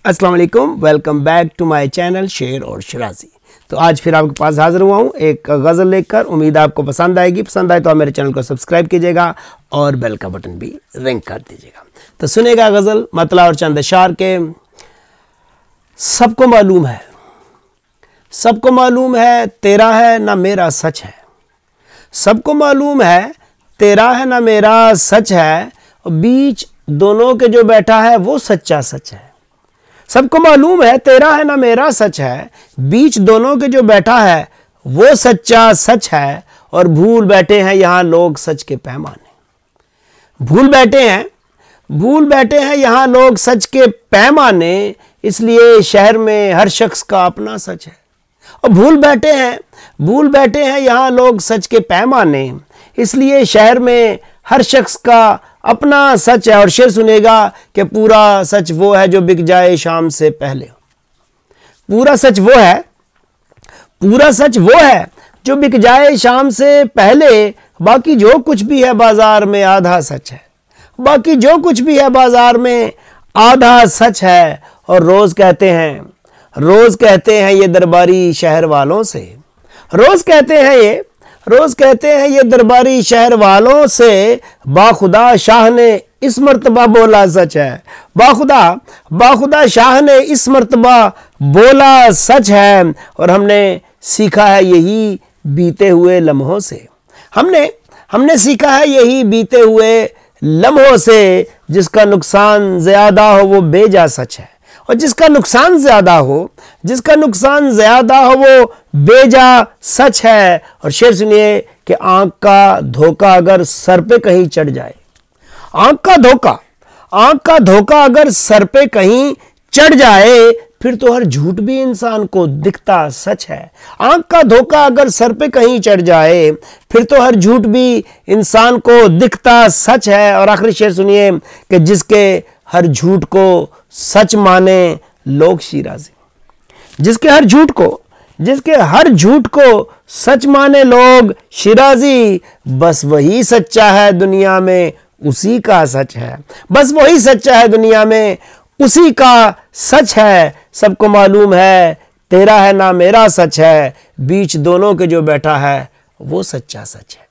अस्सलाम वालेकुम, welcome back to my channel शेर और शिराजी। तो आज फिर आपके पास हाजिर हुआ हूँ एक गज़ल लेकर। उम्मीद आपको पसंद आएगी। पसंद आए तो आप मेरे चैनल को सब्सक्राइब कीजिएगा और बेल का बटन भी रिंग कर दीजिएगा। तो सुनेगा गज़ल मतला और चंद अशार के। सबको मालूम है, सबको मालूम है तेरा है ना मेरा सच है। सबको मालूम है तेरा है ना मेरा सच है, और बीच दोनों के जो बैठा है वो सच्चा सच है। सबको मालूम है तेरा है ना मेरा सच है, बीच दोनों के जो बैठा है वो सच्चा सच है। और भूल बैठे हैं यहाँ लोग सच के पैमाने। भूल बैठे हैं यहाँ लोग सच के पैमाने, इसलिए शहर में हर शख्स का अपना सच है। और भूल बैठे हैं यहाँ लोग सच के पैमाने, इसलिए शहर में हर शख्स का अपना सच है। और शेर सुनेगा कि पूरा सच वो है जो बिक जाए शाम से पहले। पूरा सच वो है जो बिक जाए शाम से पहले। बाकी जो कुछ भी है बाजार में आधा सच है। बाकी जो कुछ भी है बाजार में आधा सच है। और रोज कहते हैं ये दरबारी शहर वालों से। रोज कहते हैं ये दरबारी शहर वालों से, बाखुदा शाह ने इस मर्तबा बोला सच है। बाखुदा शाह ने इस मर्तबा बोला सच है। और हमने सीखा है यही बीते हुए लम्हों से। हमने सीखा है यही बीते हुए लम्हों से, जिसका नुकसान ज्यादा हो वो बेजा सच है। और जिसका नुकसान ज्यादा हो वो बेजा सच है। और शेर सुनिए कि आंख का धोखा अगर सर पे कहीं चढ़ जाए, आंख का धोखा अगर सर पे कहीं चढ़ जाए, फिर तो हर झूठ भी इंसान को दिखता सच है। आंख का धोखा अगर सर पे कहीं चढ़ जाए, फिर तो हर झूठ भी इंसान को दिखता सच है। और आखिरी शेर सुनिए कि जिसके हर झूठ को सच माने लोग शिराजी। जिसके हर झूठ को सच माने लोग शिराजी, बस वही सच्चा है दुनिया में उसी का सच है। बस वही सच्चा है दुनिया में उसी का सच है। सबको मालूम है तेरा है ना मेरा सच है, बीच दोनों के जो बैठा है वो सच्चा सच है।